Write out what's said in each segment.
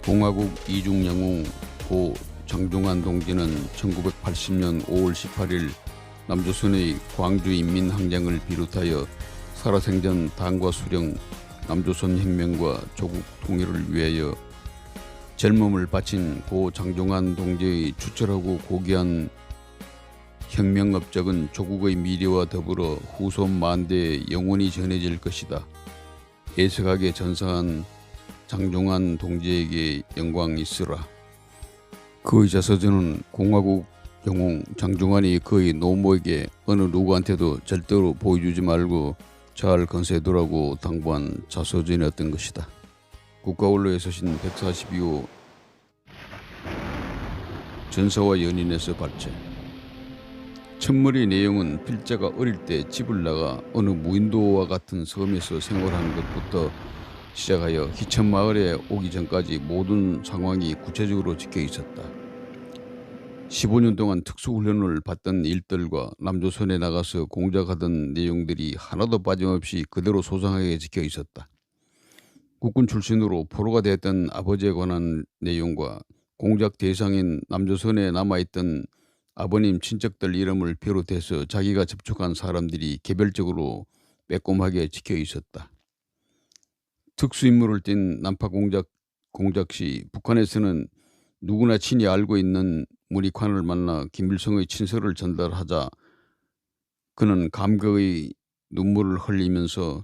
공화국 이중 영웅 고 장종환 동지는 1980년 5월 18일 남조선의 광주인민항쟁을 비롯하여 살아생전 당과 수령, 남조선 혁명과 조국 통일을 위하여 젊음을 바친 고 장종환 동지의 추철하고 고귀한 혁명 업적은 조국의 미래와 더불어 후손 만대에 영원히 전해질 것이다. 애석하게 전사한 장종환 동지에게 영광이 있으라. 그의 자서전은 공화국 영웅 장종환이 그의 노모에게 어느 누구한테도 절대로 보여주지 말고 잘 건세두라고 당부한 자서전이었던 것이다. 국가원로에 서신 142호 전사와 연인에서 발제. 첫머리 내용은 필자가 어릴 때 집을 나가 어느 무인도와 같은 섬에서 생활하는 것부터 시작하여 희천마을에 오기 전까지 모든 상황이 구체적으로 적혀 있었다. 15년 동안 특수훈련을 받던 일들과 남조선에 나가서 공작하던 내용들이 하나도 빠짐없이 그대로 소상하게 적혀 있었다. 국군 출신으로 포로가 되었던 아버지에 관한 내용과 공작 대상인 남조선에 남아있던 아버님 친척들 이름을 비롯해서 자기가 접촉한 사람들이 개별적으로 빼꼼하게 적혀 있었다. 특수임무를 띈 난파 공작 시 북한에서는 누구나 친히 알고 있는 문익환을 만나 김일성의 친서를 전달하자 그는 감격의 눈물을 흘리면서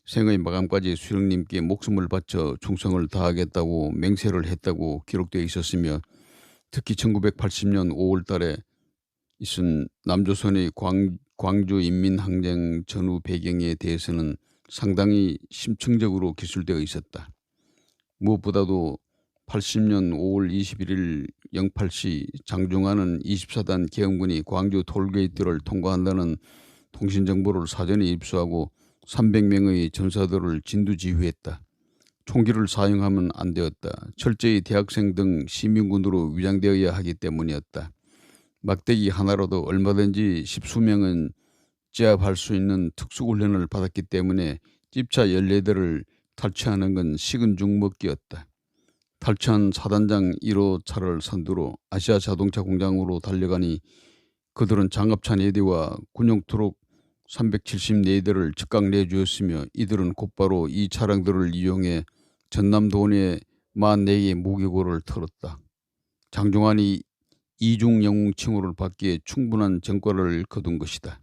생의 마감까지 수령님께 목숨을 바쳐 충성을 다하겠다고 맹세를 했다고 기록되어 있었으며, 특히 1980년 5월 달에 있은 남조선의 광주인민항쟁 전후 배경에 대해서는 상당히 심층적으로 기술되어 있었다. 무엇보다도 80년 5월 21일 08시 장종환은 24단 계엄군이 광주 톨게이트를 통과한다는 통신정보를 사전에 입수하고 300명의 전사들을 진두지휘했다. 총기를 사용하면 안 되었다. 철저히 대학생 등 시민군으로 위장되어야 하기 때문이었다. 막대기 하나로도 얼마든지 십수명은 제압할 수 있는 특수훈련을 받았기 때문에 집차 14대를 탈취하는 건 식은 죽 먹기였다. 탈취한 사단장 1호 차를 선두로 아시아 자동차 공장으로 달려가니 그들은 장갑차 4대와 군용 트럭 374대를 즉각 내주었으며, 이들은 곧바로 이 차량들을 이용해 전남도원의 44개의 무기고를 털었다. 장종환이 이중 영웅 칭호를 받기에 충분한 전과를 거둔 것이다.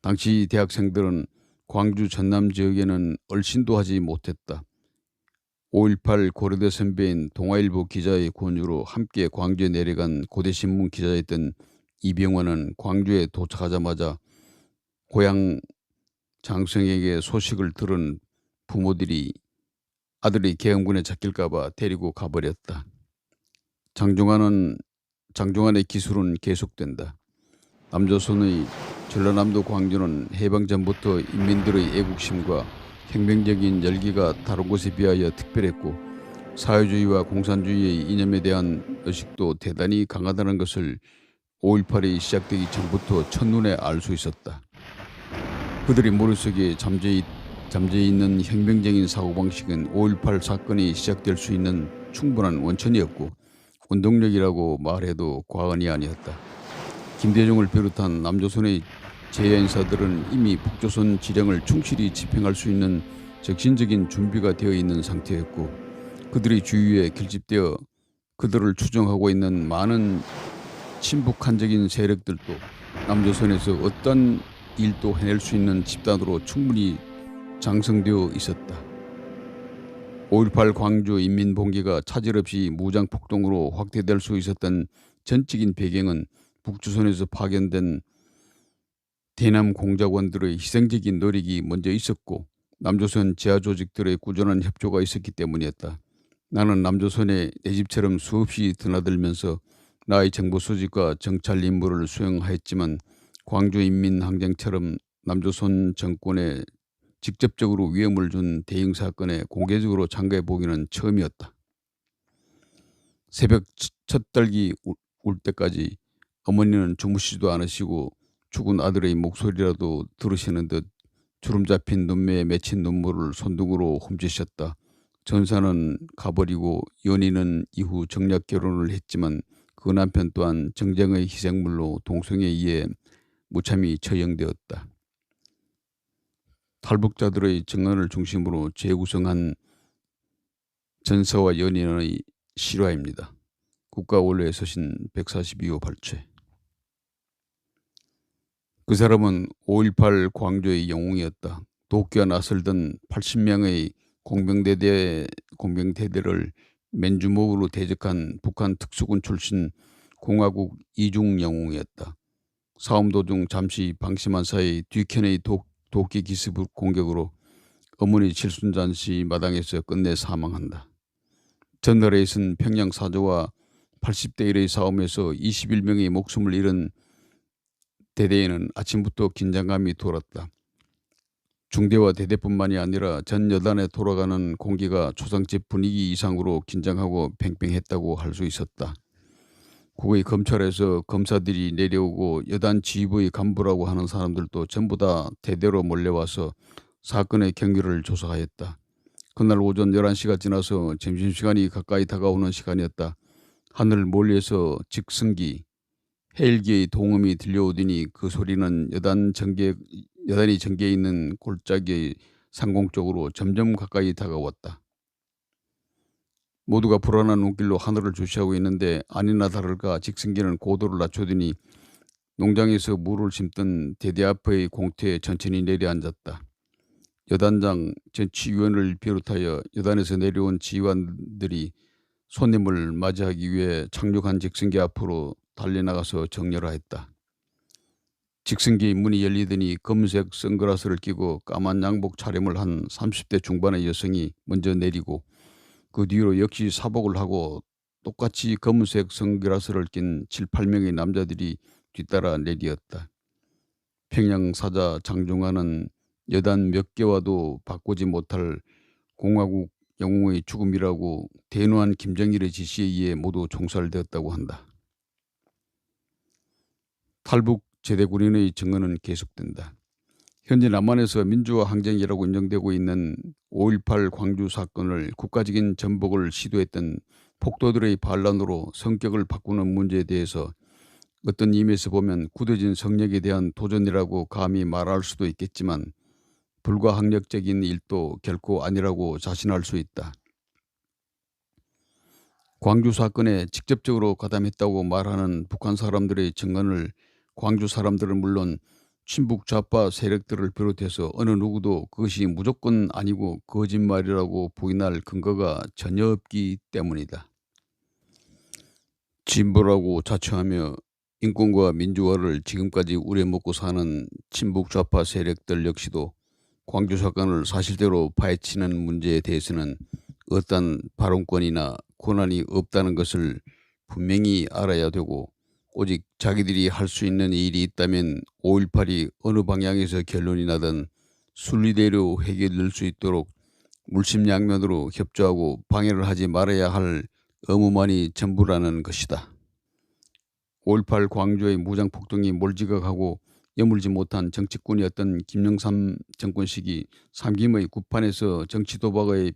당시 대학생들은 광주 전남 지역에는 얼씬도 하지 못했다. 5.18 고려대 선배인 동아일보 기자의 권유로 함께 광주에 내려간 고대신문 기자였던 이병헌은 광주에 도착하자마자 고향 장성에게 소식을 들은 부모들이 아들이 계엄군에 잡힐까봐 데리고 가버렸다. 장종환의 기술은 계속된다. 남조선의 전라남도 광주는 해방 전부터 인민들의 애국심과 혁명적인 열기가 다른 곳에 비하여 특별했고, 사회주의와 공산주의의 이념에 대한 의식도 대단히 강하다는 것을 5.18이 시작되기 전부터 첫눈에 알 수 있었다. 그들의 머릿속에 잠재해 있는 혁명적인 사고방식은 5.18 사건이 시작될 수 있는 충분한 원천이었고 원동력이라고 말해도 과언이 아니었다. 김대중을 비롯한 남조선의 제야인사들은 이미 북조선 지령을 충실히 집행할 수 있는 적신적인 준비가 되어 있는 상태였고, 그들의 주위에 결집되어 그들을 추종하고 있는 많은 친북한적인 세력들도 남조선에서 어떤 일도 해낼 수 있는 집단으로 충분히 장성되어 있었다. 5.18 광주 인민봉기가 차질없이 무장폭동으로 확대될 수 있었던 전적인 배경은 북조선에서 파견된 대남 공작원들의 희생적인 노력이 먼저 있었고, 남조선 지하 조직들의 꾸준한 협조가 있었기 때문이었다. 나는 남조선에 내 집처럼 수없이 드나들면서 나의 정보 수집과 정찰 임무를 수행하였지만, 광주인민항쟁처럼 남조선 정권에 직접적으로 위험을 준 대형 사건에 공개적으로 참가해 보기는 처음이었다. 새벽 첫 딸기 울 때까지 어머니는 주무시지도 않으시고 죽은 아들의 목소리라도 들으시는 듯 주름 잡힌 눈매에 맺힌 눈물을 손등으로 훔치셨다. 전사는 가버리고 연인은 이후 정략 결혼을 했지만 그 남편 또한 정쟁의 희생물로 동성애에 의해 무참히 처형되었다. 탈북자들의 증언을 중심으로 재구성한 전사와 연인의 실화입니다. 국가 원로에 서신 142호 발췌. 그 사람은 5.18 광주의 영웅이었다. 도끼와 나설던 80명의 공병대대를 맨주먹으로 대적한 북한 특수군 출신 공화국 이중 영웅이었다. 싸움 도중 잠시 방심한 사이 뒤편의 도끼 기습 공격으로 어머니 칠순잔치 마당에서 끝내 사망한다. 전날에 있은 평양 사저와 80대 1의 싸움에서 21명의 목숨을 잃은 대대에는 아침부터 긴장감이 돌았다. 중대와 대대뿐만이 아니라 전 여단에 돌아가는 공기가 초상집 분위기 이상으로 긴장하고 팽팽했다고 할 수 있었다. 국의 검찰에서 검사들이 내려오고 여단 지휘부의 간부라고 하는 사람들도 전부 다 대대로 몰려와서 사건의 경위를 조사하였다. 그날 오전 11시가 지나서 점심시간이 가까이 다가오는 시간이었다. 하늘 멀리에서 직승기, 헬기의 동음이 들려오더니 그 소리는 여단이 전개에 있는 골짜기의 상공 쪽으로 점점 가까이 다가왔다. 모두가 불안한 눈길로 하늘을 주시하고 있는데 아니나 다를까 직승기는 고도를 낮추더니 농장에서 물을 심던 대대 앞의 공터에 천천히 내려앉았다. 여단장, 전치위원을 비롯하여 여단에서 내려온 지휘관들이 손님을 맞이하기 위해 착륙한 직승기 앞으로 달려나가서 정렬하였다. 직승기 문이 열리더니 검은색 선글라스를 끼고 까만 양복 차림을 한 30대 중반의 여성이 먼저 내리고 그 뒤로 역시 사복을 하고 똑같이 검은색 선글라스를 낀 7, 8명의 남자들이 뒤따라 내리었다. 평양 사자 장중하는 여단 몇 개와도 바꾸지 못할 공화국 영웅의 죽음이라고 대노한 김정일의 지시에 의해 모두 총살되었다고 한다. 탈북 제대군인의 증언은 계속된다. 현재 남한에서 민주화 항쟁이라고 인정되고 있는 5.18 광주 사건을 국가적인 전복을 시도했던 폭도들의 반란으로 성격을 바꾸는 문제에 대해서 어떤 의미에서 보면 굳어진 성역에 대한 도전이라고 감히 말할 수도 있겠지만 불가항력적인 일도 결코 아니라고 자신할 수 있다. 광주 사건에 직접적으로 가담했다고 말하는 북한 사람들의 증언을 광주 사람들은 물론 친북 좌파 세력들을 비롯해서 어느 누구도 그것이 무조건 아니고 거짓말이라고 부인할 근거가 전혀 없기 때문이다. 진보라고 자처하며 인권과 민주화를 지금까지 우려먹고 사는 친북 좌파 세력들 역시도 광주 사건을 사실대로 파헤치는 문제에 대해서는 어떤 발언권이나 권한이 없다는 것을 분명히 알아야 되고 오직 자기들이 할 수 있는 일이 있다면 5.18이 어느 방향에서 결론이 나든 순리대로 해결될 수 있도록 물심양면으로 협조하고 방해를 하지 말아야 할 의무만이 전부라는 것이다. 5.18 광주의 무장폭동이 몰지각하고 여물지 못한 정치꾼이었던 김영삼 정권 시기 삼김의 구판에서 정치 도박의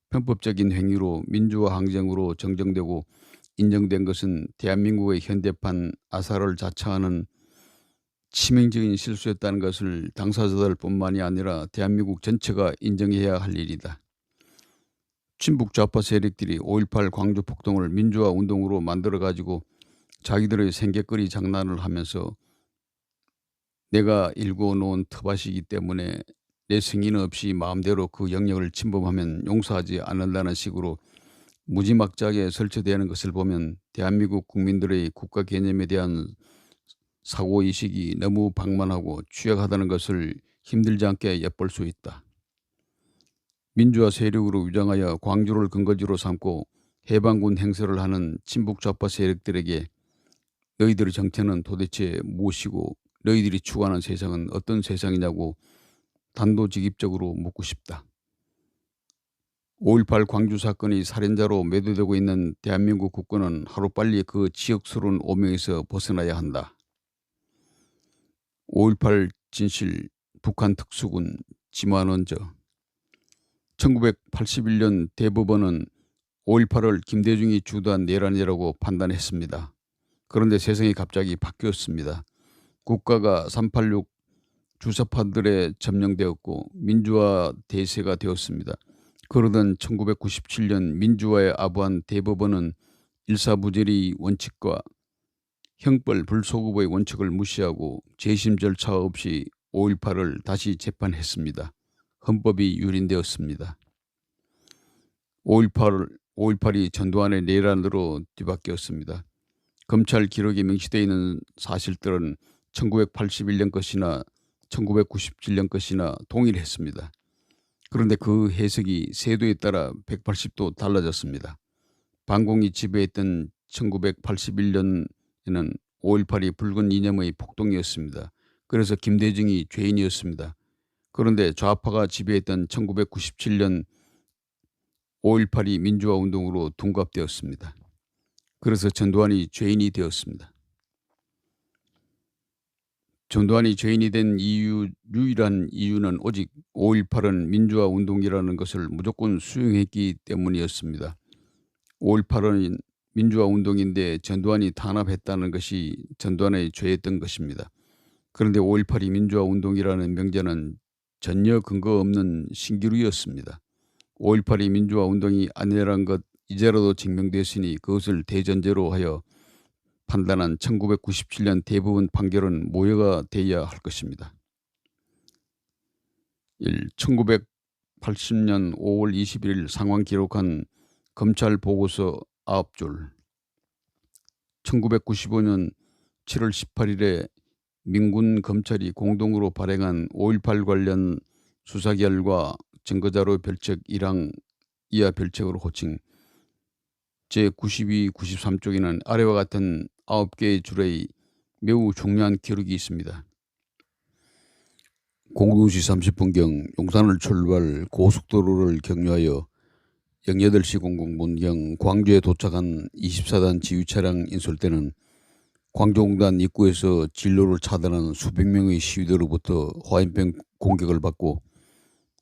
편법적인 행위로 민주화 항쟁으로 정정되고 인정된 것은 대한민국의 현대판 아사를 자처하는 치명적인 실수였다는 것을 당사자들뿐만이 아니라 대한민국 전체가 인정해야 할 일이다. 친북 좌파 세력들이 5.18 광주 폭동을 민주화 운동으로 만들어가지고 자기들의 생계거리 장난을 하면서 내가 일궈놓은 텃밭이기 때문에 내 승인 없이 마음대로 그 영역을 침범하면 용서하지 않는다는 식으로 무지막지하게 설치되는 것을 보면 대한민국 국민들의 국가 개념에 대한 사고의식이 너무 방만하고 취약하다는 것을 힘들지 않게 엿볼 수 있다. 민주화 세력으로 위장하여 광주를 근거지로 삼고 해방군 행세를 하는 친북 좌파 세력들에게 너희들의 정체는 도대체 무엇이고 너희들이 추구하는 세상은 어떤 세상이냐고 단도직입적으로 묻고 싶다. 5.18 광주 사건이 살인자로 매도되고 있는 대한민국 국군은 하루빨리 그 지역스러운 오명에서 벗어나야 한다. 5.18 진실 북한 특수군 지만원저 1981년 대법원은 5.18을 김대중이 주도한 내란이라고 판단했습니다. 그런데 세상이 갑자기 바뀌었습니다. 국가가 386 주사파들에 점령되었고 민주화 대세가 되었습니다. 그러던 1997년 민주화에 아부한 대법원은 일사부재리 원칙과 형벌 불소급의 원칙을 무시하고 재심 절차 없이 5.18을 다시 재판했습니다. 헌법이 유린되었습니다. 5.18이 전두환의 내란으로 뒤바뀌었습니다. 검찰 기록에 명시되어 있는 사실들은 1981년 것이나 1997년 것이나 동일했습니다. 그런데 그 해석이 세도에 따라 180도 달라졌습니다. 반공이 지배했던 1981년에는 5.18이 붉은 이념의 폭동이었습니다. 그래서 김대중이 죄인이었습니다. 그런데 좌파가 지배했던 1997년 5.18이 민주화 운동으로 둔갑되었습니다. 그래서 전두환이 죄인이 되었습니다. 전두환이 죄인이 된 유일한 이유는 오직 5.18은 민주화 운동이라는 것을 무조건 수용했기 때문이었습니다. 5.18은 민주화 운동인데 전두환이 탄압했다는 것이 전두환의 죄였던 것입니다. 그런데 5.18이 민주화 운동이라는 명제는 전혀 근거 없는 신기루였습니다. 5.18이 민주화 운동이 아니라는 것 이제라도 증명됐으니 그것을 대전제로 하여 판단한 1997년 대법원 판결은 무효가 되어야 할 것입니다. 1980년 5월 21일 상황 기록한 검찰 보고서 9줄, 1995년 7월 18일에 민군 검찰이 공동으로 발행한 5.18 관련 수사 결과 증거자료 별책 1항 이하 별책으로 호칭 제92, 93쪽에는 아래와 같은 9개의 줄의 매우 중요한 기록이 있습니다. 02시 30분경 용산을 출발 고속도로를 경유하여 08시 00분경 광주에 도착한 24단 지휘차량 인솔대는 광주공단 입구에서 진로를 차단하는 수백 명의 시위대로부터 화염병 공격을 받고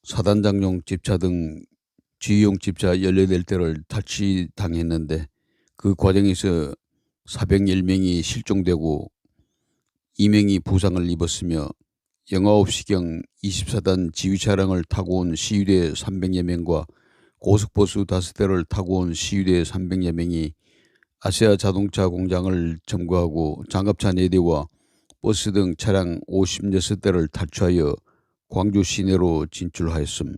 사단장용 집차 등 지휘용 집차 18대를 탈취당했는데 그 과정에서 401명이 실종되고 2명이 부상을 입었으며 09시경 24단 지휘차량을 타고 온 시위대 300여 명과 고속버스 5대를 타고 온 시위대 300여 명이 아세아 자동차 공장을 점거하고 장갑차 4대와 버스 등 차량 56대를 탈취하여 광주 시내로 진출하였음.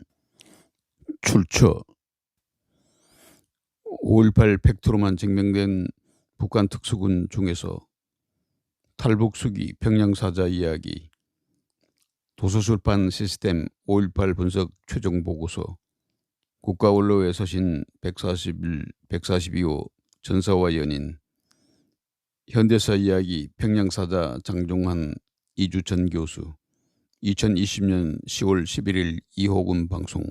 출처 5.18 팩트로만 증명된 북한 특수군 중에서 탈북수기 평양사자 이야기, 도서출판 시스템 5.18 분석 최종 보고서, 국가원로에 서신 141, 142호 전사와 연인, 현대사 이야기 평양사자 장종환 이주천 교수, 2020년 10월 11일 이호군 방송.